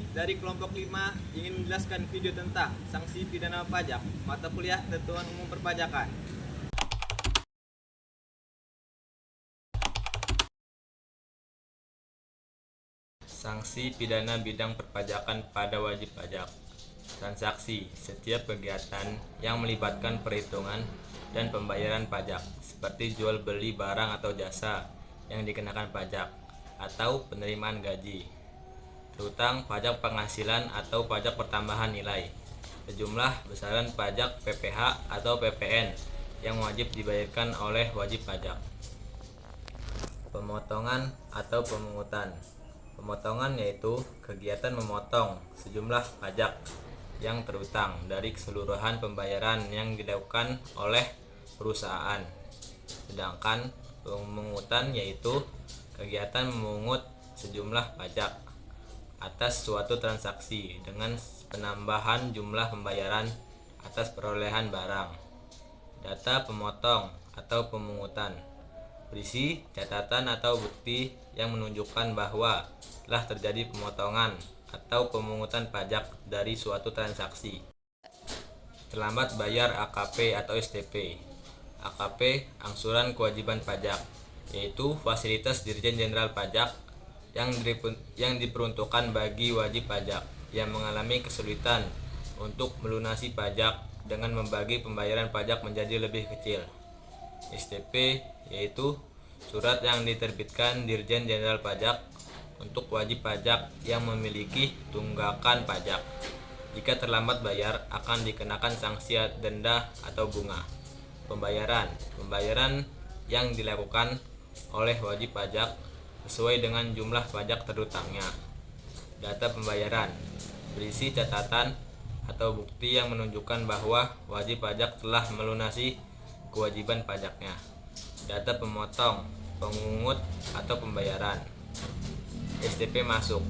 dari kelompok 5 ingin menjelaskan video tentang sanksi pidana pajak mata kuliah Ketentuan Umum Perpajakan. Sanksi pidana bidang perpajakan pada wajib pajak. Transaksi: setiap kegiatan yang melibatkan perhitungan dan pembayaran pajak, seperti jual beli barang atau jasa yang dikenakan pajak, atau penerimaan gaji. Terutang pajak penghasilan atau pajak pertambahan nilai. Sejumlah besaran pajak PPh atau PPN yang wajib dibayarkan oleh wajib pajak. Pemotongan atau pemungutan. Pemotongan yaitu kegiatan memotong sejumlah pajak yang terutang dari keseluruhan pembayaran yang dilakukan oleh perusahaan. Sedangkan pemungutan yaitu kegiatan memungut sejumlah pajak atas suatu transaksi dengan penambahan jumlah pembayaran atas perolehan barang. Data pemotong atau pemungutan berisi catatan atau bukti yang menunjukkan bahwa telah terjadi pemotongan atau pemungutan pajak dari suatu transaksi. Terlambat bayar AKP atau STP. AKP, angsuran kewajiban pajak, yaitu fasilitas Dirjen Jenderal Pajak yang diperuntukkan bagi wajib pajak yang mengalami kesulitan untuk melunasi pajak dengan membagi pembayaran pajak menjadi lebih kecil. STP yaitu surat yang diterbitkan Dirjen Jenderal Pajak untuk wajib pajak yang memiliki tunggakan pajak. Jika terlambat bayar akan dikenakan sanksi denda atau bunga. Pembayaran yang dilakukan oleh wajib pajak sesuai dengan jumlah pajak terutangnya. Data pembayaran berisi catatan atau bukti yang menunjukkan bahwa wajib pajak telah melunasi kewajiban pajaknya. Data pemotong, pemungut atau pembayaran. STP masuk.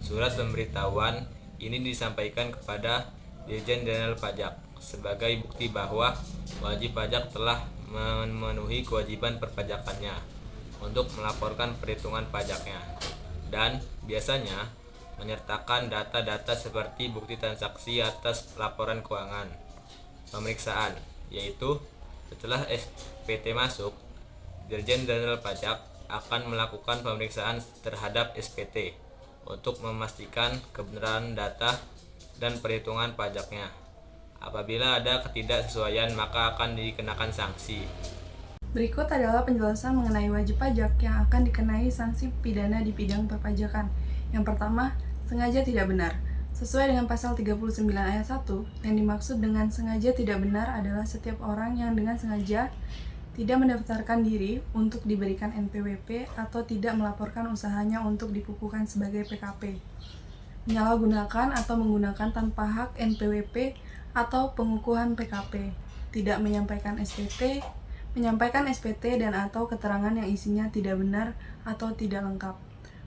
Surat pemberitahuan ini disampaikan kepada Dirjen Jenderal Pajak sebagai bukti bahwa wajib pajak telah memenuhi kewajiban perpajakannya untuk melaporkan perhitungan pajaknya, dan biasanya menyertakan data-data seperti bukti transaksi atas laporan keuangan. Pemeriksaan, yaitu setelah SPT masuk, Dirjen Jenderal Pajak akan melakukan pemeriksaan terhadap SPT untuk memastikan kebenaran data dan perhitungan pajaknya. Apabila ada ketidaksesuaian, maka akan dikenakan sanksi. Berikut adalah penjelasan mengenai wajib pajak yang akan dikenai sanksi pidana di bidang perpajakan. Yang pertama, sengaja tidak benar. Sesuai dengan pasal 39 ayat 1, yang dimaksud dengan sengaja tidak benar adalah setiap orang yang dengan sengaja tidak mendaftarkan diri untuk diberikan NPWP atau tidak melaporkan usahanya untuk dikukuhkan sebagai PKP, menyalahgunakan atau menggunakan tanpa hak NPWP atau pengukuhan PKP, tidak menyampaikan SPT, menyampaikan SPT dan atau keterangan yang isinya tidak benar atau tidak lengkap,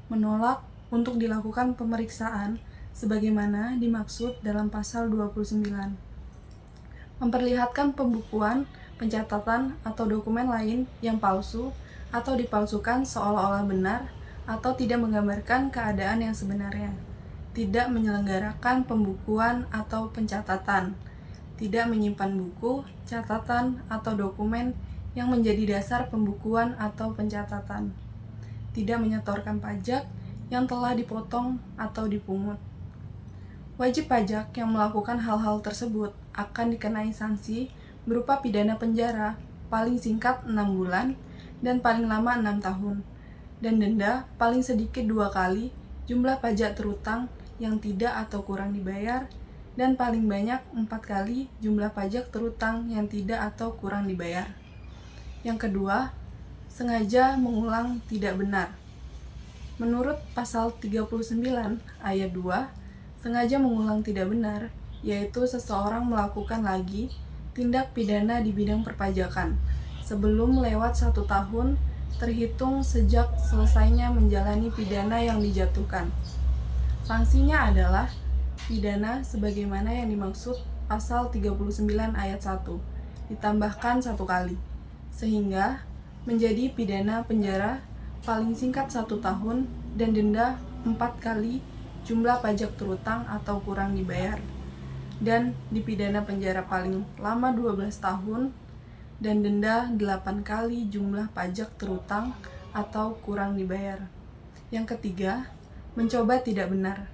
menolak untuk dilakukan pemeriksaan sebagaimana dimaksud dalam pasal 29, memperlihatkan pembukuan, pencatatan, atau dokumen lain yang palsu atau dipalsukan seolah-olah benar atau tidak menggambarkan keadaan yang sebenarnya, tidak menyelenggarakan pembukuan atau pencatatan, tidak menyimpan buku, catatan, atau dokumen yang menjadi dasar pembukuan atau pencatatan, tidak menyetorkan pajak yang telah dipotong atau dipungut. Wajib pajak yang melakukan hal-hal tersebut akan dikenai sanksi berupa pidana penjara paling singkat 6 bulan dan paling lama 6 tahun, dan denda paling sedikit 2 kali jumlah pajak terutang yang tidak atau kurang dibayar, dan paling banyak 4 kali jumlah pajak terutang yang tidak atau kurang dibayar. Yang kedua, sengaja mengulang tidak benar. Menurut pasal 39 ayat 2, sengaja mengulang tidak benar, yaitu seseorang melakukan lagi tindak pidana di bidang perpajakan sebelum lewat 1 tahun terhitung sejak selesainya menjalani pidana yang dijatuhkan. Sanksinya adalah pidana sebagaimana yang dimaksud pasal 39 ayat 1, ditambahkan 1 kali, sehingga menjadi pidana penjara paling singkat 1 tahun dan denda 4 kali jumlah pajak terutang atau kurang dibayar, dan dipidana penjara paling lama 12 tahun dan denda 8 kali jumlah pajak terutang atau kurang dibayar. Yang ketiga, mencoba tidak benar.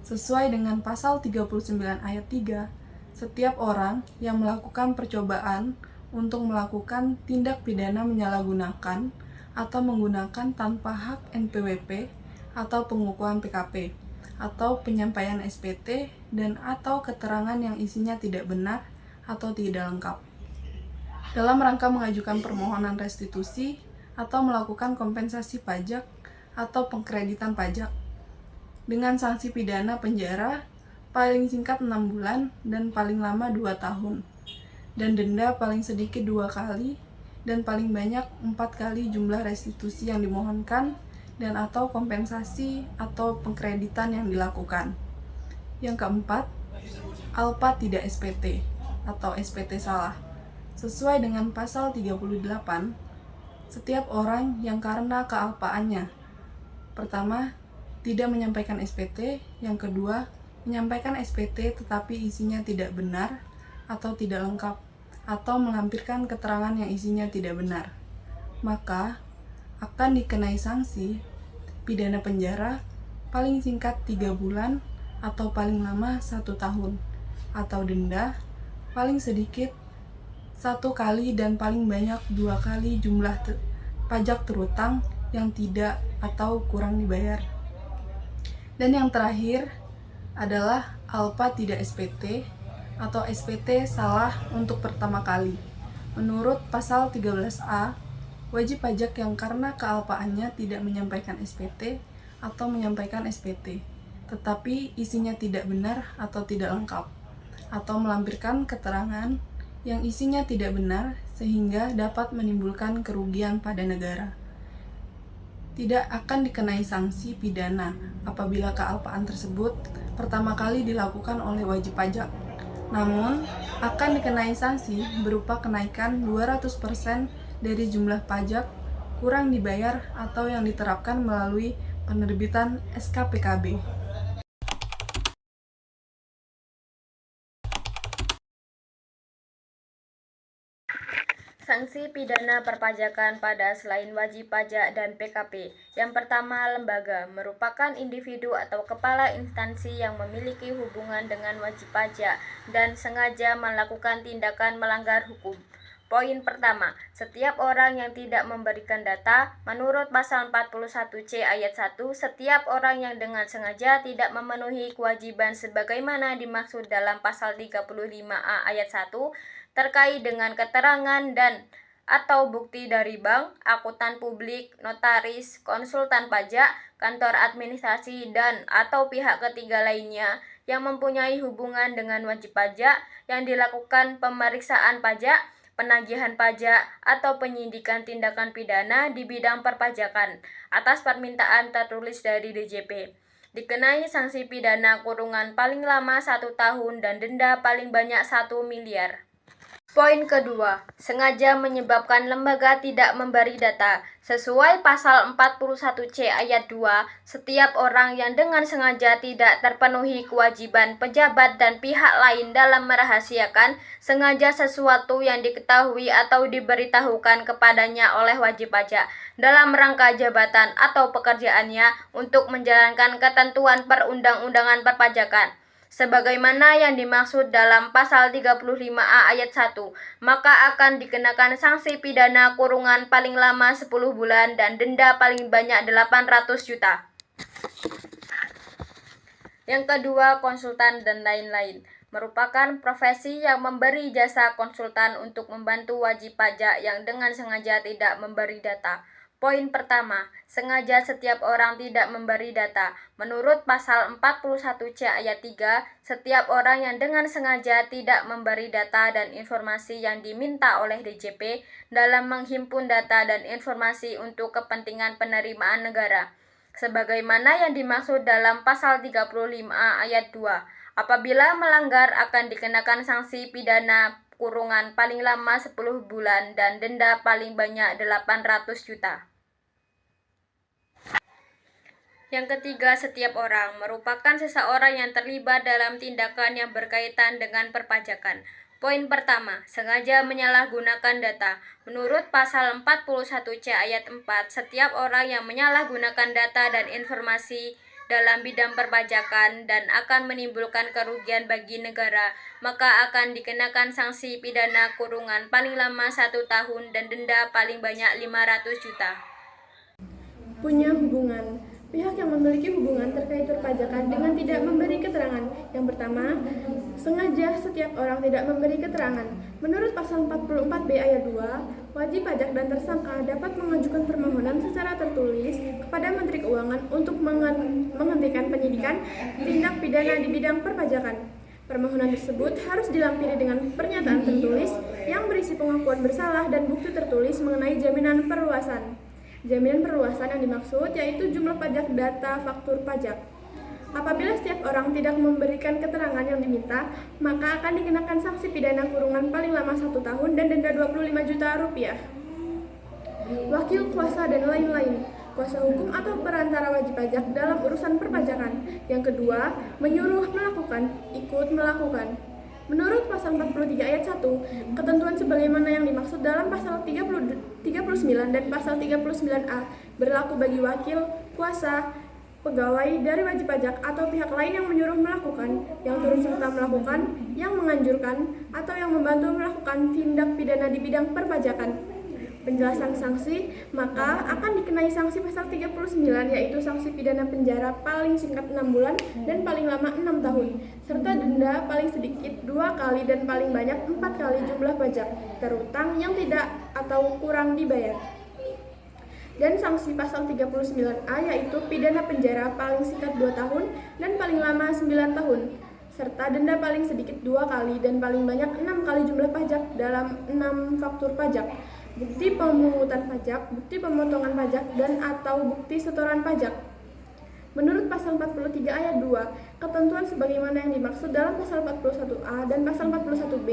Sesuai dengan pasal 39 ayat 3, setiap orang yang melakukan percobaan untuk melakukan tindak pidana menyalahgunakan atau menggunakan tanpa hak NPWP atau pengukuhan PKP atau penyampaian SPT dan atau keterangan yang isinya tidak benar atau tidak lengkap dalam rangka mengajukan permohonan restitusi atau melakukan kompensasi pajak atau pengkreditan pajak dengan sanksi pidana penjara paling singkat 6 bulan dan paling lama 2 tahun dan denda paling sedikit 2 kali dan paling banyak 4 kali jumlah restitusi yang dimohonkan dan atau kompensasi atau pengkreditan yang dilakukan. Yang keempat, alpa tidak SPT atau SPT salah. Sesuai dengan pasal 38, setiap orang yang karena kealpaannya, pertama, tidak menyampaikan SPT, yang kedua, menyampaikan SPT tetapi isinya tidak benar atau tidak lengkap, atau melampirkan keterangan yang isinya tidak benar, maka akan dikenai sanksi pidana penjara paling singkat 3 bulan atau paling lama 1 tahun, atau denda paling sedikit 1 kali dan paling banyak 2 kali jumlah pajak terutang yang tidak atau kurang dibayar. Dan yang terakhir adalah alpa tidak SPT atau SPT salah untuk pertama kali. Menurut pasal 13A, wajib pajak yang karena kealpaannya tidak menyampaikan SPT atau menyampaikan SPT, tetapi isinya tidak benar atau tidak lengkap, atau melampirkan keterangan yang isinya tidak benar sehingga dapat menimbulkan kerugian pada negara, tidak akan dikenai sanksi pidana apabila kealpaan tersebut pertama kali dilakukan oleh wajib pajak. Namun, akan dikenai sanksi berupa kenaikan 200% dari jumlah pajak kurang dibayar atau yang diterapkan melalui penerbitan SKPKB. Sanksi pidana perpajakan pada selain wajib pajak dan PKP. Yang pertama, lembaga merupakan individu atau kepala instansi yang memiliki hubungan dengan wajib pajak dan sengaja melakukan tindakan melanggar hukum. Poin pertama, setiap orang yang tidak memberikan data, menurut pasal 41C ayat 1, setiap orang yang dengan sengaja tidak memenuhi kewajiban sebagaimana dimaksud dalam pasal 35A ayat 1, terkait dengan keterangan dan atau bukti dari bank, akuntan publik, notaris, konsultan pajak, kantor administrasi, dan atau pihak ketiga lainnya yang mempunyai hubungan dengan wajib pajak yang dilakukan pemeriksaan pajak, penagihan pajak, atau penyidikan tindakan pidana di bidang perpajakan atas permintaan tertulis dari DJP. Dikenai sanksi pidana kurungan paling lama 1 tahun dan denda paling banyak 1 miliar. Poin kedua, sengaja menyebabkan lembaga tidak memberi data. Sesuai pasal 41C ayat 2, setiap orang yang dengan sengaja tidak terpenuhi kewajiban pejabat dan pihak lain dalam merahasiakan sengaja sesuatu yang diketahui atau diberitahukan kepadanya oleh wajib pajak dalam rangka jabatan atau pekerjaannya untuk menjalankan ketentuan perundang-undangan perpajakan sebagaimana yang dimaksud dalam pasal 35A ayat 1, maka akan dikenakan sanksi pidana kurungan paling lama 10 bulan dan denda paling banyak 800 juta. Yang kedua, konsultan dan lain-lain merupakan profesi yang memberi jasa konsultan untuk membantu wajib pajak yang dengan sengaja tidak memberi data. Poin pertama, sengaja setiap orang tidak memberi data. Menurut pasal 41C ayat 3, setiap orang yang dengan sengaja tidak memberi data dan informasi yang diminta oleh DJP dalam menghimpun data dan informasi untuk kepentingan penerimaan negara, sebagaimana yang dimaksud dalam pasal 35A ayat 2. Apabila melanggar akan dikenakan sanksi pidana kurungan paling lama 10 bulan dan denda paling banyak 800 juta. Yang ketiga, setiap orang merupakan seseorang yang terlibat dalam tindakan yang berkaitan dengan perpajakan. Poin pertama, sengaja menyalahgunakan data. Menurut pasal 41C ayat 4, setiap orang yang menyalahgunakan data dan informasi dalam bidang perpajakan dan akan menimbulkan kerugian bagi negara, maka akan dikenakan sanksi pidana kurungan paling lama 1 tahun dan denda paling banyak 500 juta. Punya hubungan. Pihak yang memiliki hubungan terkait perpajakan dengan tidak memberi keterangan. Yang pertama, sengaja setiap orang tidak memberi keterangan. Menurut pasal 44B ayat 2, wajib pajak dan tersangka dapat mengajukan permohonan secara tertulis kepada Menteri Keuangan untuk menghentikan penyidikan tindak pidana di bidang perpajakan. Permohonan tersebut harus dilampiri dengan pernyataan tertulis yang berisi pengakuan bersalah dan bukti tertulis mengenai jaminan perluasan. Jaminan perluasan yang dimaksud yaitu jumlah pajak data faktur pajak. Apabila setiap orang tidak memberikan keterangan yang diminta, maka akan dikenakan sanksi pidana kurungan paling lama 1 tahun dan denda 25 juta rupiah. Wakil kuasa dan lain-lain. Kuasa hukum atau perantara wajib pajak dalam urusan perpajakan. Yang kedua, menyuruh melakukan, ikut melakukan. Menurut pasal 43 ayat 1, ketentuan sebagaimana yang dimaksud dalam pasal 39 dan pasal 39A berlaku bagi wakil, kuasa, pegawai dari wajib pajak atau pihak lain yang menyuruh melakukan, yang turut serta melakukan, yang menganjurkan, atau yang membantu melakukan tindak pidana di bidang perpajakan. Penjelasan sanksi, maka akan dikenai sanksi pasal 39 yaitu sanksi pidana penjara paling singkat 6 bulan dan paling lama 6 tahun serta denda paling sedikit 2 kali dan paling banyak 4 kali jumlah pajak terutang yang tidak atau kurang dibayar. Dan sanksi pasal 39A yaitu pidana penjara paling singkat 2 tahun dan paling lama 9 tahun serta denda paling sedikit 2 kali dan paling banyak 6 kali jumlah pajak dalam 6 faktur pajak, bukti pemungutan pajak, bukti pemotongan pajak, dan atau bukti setoran pajak. Menurut pasal 43 ayat 2, ketentuan sebagaimana yang dimaksud dalam pasal 41A dan pasal 41B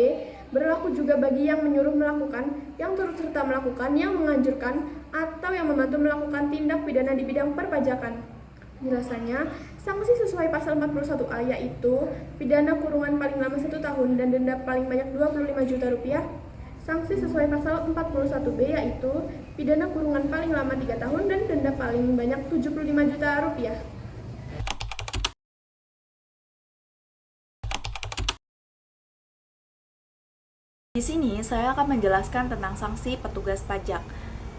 berlaku juga bagi yang menyuruh melakukan, yang turut serta melakukan, yang menganjurkan, atau yang membantu melakukan tindak pidana di bidang perpajakan. Penjelasannya, sanksi sesuai pasal 41A yaitu pidana kurungan paling lama 1 tahun dan denda paling banyak 25 juta rupiah. Sanksi sesuai pasal 41B yaitu pidana kurungan paling lama 3 tahun dan denda paling banyak 75 juta rupiah. Di sini saya akan menjelaskan tentang sanksi petugas pajak.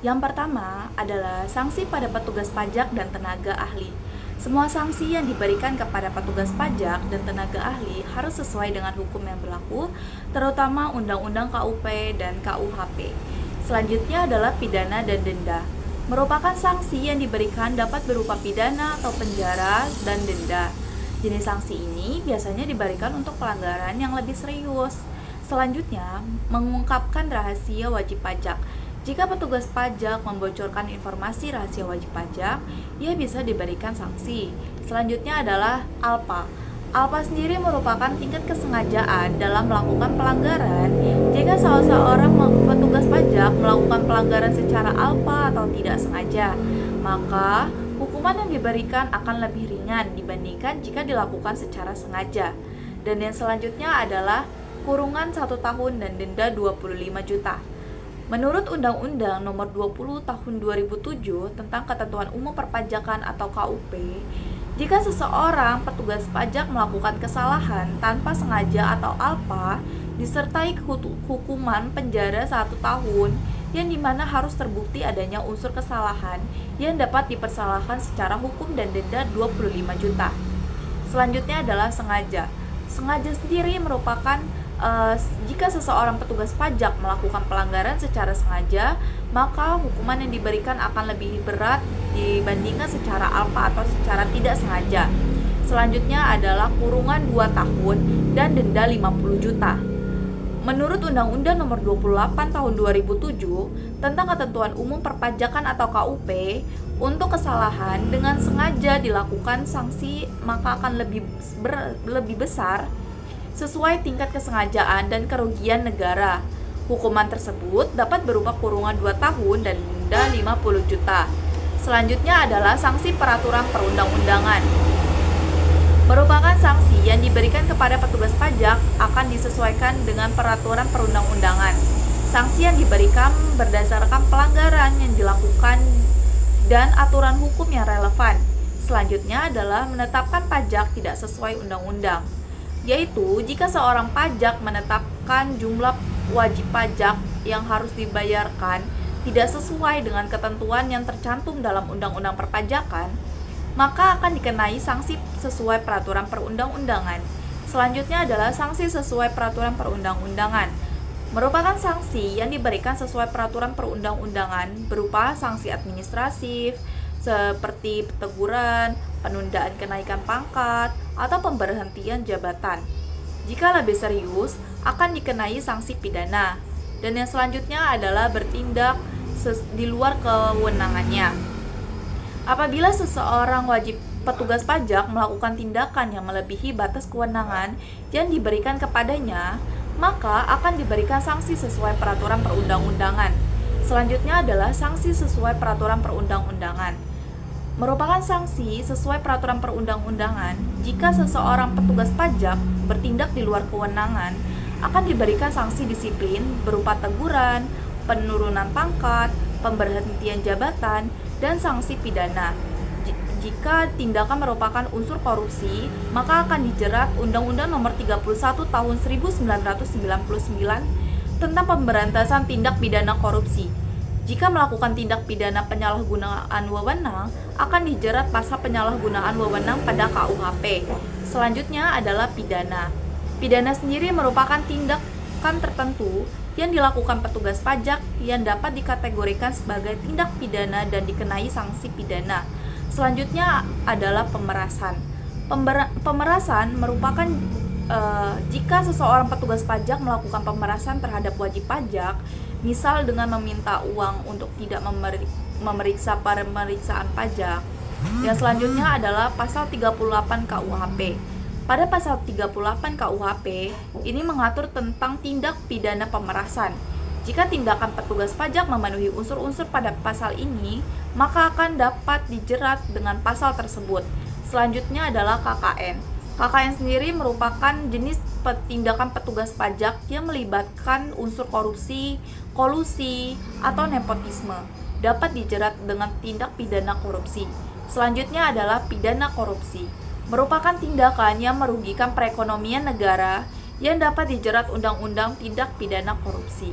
Yang pertama adalah sanksi pada petugas pajak dan tenaga ahli. Semua sanksi yang diberikan kepada petugas pajak dan tenaga ahli harus sesuai dengan hukum yang berlaku, terutama Undang-Undang KUP dan KUHP. Selanjutnya adalah pidana dan denda. Merupakan sanksi yang diberikan dapat berupa pidana atau penjara dan denda. Jenis sanksi ini biasanya diberikan untuk pelanggaran yang lebih serius. Selanjutnya, mengungkapkan rahasia wajib pajak. Jika petugas pajak membocorkan informasi rahasia wajib pajak, ia bisa diberikan sanksi. Selanjutnya adalah ALPA. ALPA sendiri merupakan tingkat kesengajaan dalam melakukan pelanggaran. Jika salah seorang petugas pajak melakukan pelanggaran secara ALPA atau tidak sengaja, maka hukuman yang diberikan akan lebih ringan dibandingkan jika dilakukan secara sengaja. Dan yang selanjutnya adalah kurungan 1 tahun dan denda 25 juta. Menurut Undang-Undang Nomor 20 Tahun 2007 tentang Ketentuan Umum Perpajakan atau KUP, jika seseorang petugas pajak melakukan kesalahan tanpa sengaja atau ALPA, disertai hukuman penjara 1 tahun, yang dimana harus terbukti adanya unsur kesalahan yang dapat dipersalahkan secara hukum dan denda 25 juta. Selanjutnya adalah sengaja. Sengaja sendiri merupakan jika seseorang petugas pajak melakukan pelanggaran secara sengaja, maka hukuman yang diberikan akan lebih berat dibandingkan secara ALPA atau secara tidak sengaja. Selanjutnya adalah kurungan 2 tahun dan denda 50 juta. Menurut Undang-Undang Nomor 28 Tahun 2007 tentang Ketentuan Umum Perpajakan atau KUP, untuk kesalahan dengan sengaja dilakukan sanksi maka akan lebih besar sesuai tingkat kesengajaan dan kerugian negara. Hukuman tersebut dapat berupa kurungan 2 tahun dan denda 50 juta. Selanjutnya adalah sanksi peraturan perundang-undangan. Merupakan sanksi yang diberikan kepada petugas pajak akan disesuaikan dengan peraturan perundang-undangan. Sanksi yang diberikan berdasarkan pelanggaran yang dilakukan dan aturan hukum yang relevan. Selanjutnya adalah menetapkan pajak tidak sesuai undang-undang, yaitu jika seorang pajak menetapkan jumlah wajib pajak yang harus dibayarkan tidak sesuai dengan ketentuan yang tercantum dalam Undang-Undang Perpajakan, maka akan dikenai sanksi sesuai peraturan perundang-undangan. Selanjutnya adalah sanksi sesuai peraturan perundang-undangan. Merupakan sanksi yang diberikan sesuai peraturan perundang-undangan berupa sanksi administratif seperti teguran, penundaan kenaikan pangkat, atau pemberhentian jabatan. Jika lebih serius, akan dikenai sanksi pidana. Dan yang selanjutnya adalah bertindak di luar kewenangannya. Apabila seseorang wajib petugas pajak melakukan tindakan yang melebihi batas kewenangan yang diberikan kepadanya, maka akan diberikan sanksi sesuai peraturan perundang-undangan. Selanjutnya adalah sanksi sesuai peraturan perundang-undangan. Merupakan sanksi sesuai peraturan perundang-undangan jika seseorang petugas pajak bertindak di luar kewenangan, akan diberikan sanksi disiplin berupa teguran, penurunan pangkat, pemberhentian jabatan, dan sanksi pidana. Jika tindakan merupakan unsur korupsi, maka akan dijerat Undang-Undang Nomor 31 Tahun 1999 tentang pemberantasan tindak pidana korupsi. Jika melakukan tindak pidana penyalahgunaan wewenang, akan dijerat pasal penyalahgunaan wewenang pada KUHP. Selanjutnya adalah pidana. Pidana sendiri merupakan tindakan tertentu yang dilakukan petugas pajak yang dapat dikategorikan sebagai tindak pidana dan dikenai sanksi pidana. Selanjutnya adalah pemerasan. Pemerasan merupakan jika seseorang petugas pajak melakukan pemerasan terhadap wajib pajak, misal dengan meminta uang untuk tidak memeriksa pemeriksaan pajak. Yang selanjutnya adalah pasal 38 KUHP. Pada pasal 38 KUHP, ini mengatur tentang tindak pidana pemerasan. Jika tindakan petugas pajak memenuhi unsur-unsur pada pasal ini, maka akan dapat dijerat dengan pasal tersebut. Selanjutnya adalah KKN. KKN sendiri merupakan jenis tindakan petugas pajak yang melibatkan unsur korupsi, kolusi, atau nepotisme. Dapat dijerat dengan tindak pidana korupsi. Selanjutnya adalah pidana korupsi. Merupakan tindakan yang merugikan perekonomian negara yang dapat dijerat Undang-Undang Tindak Pidana Korupsi.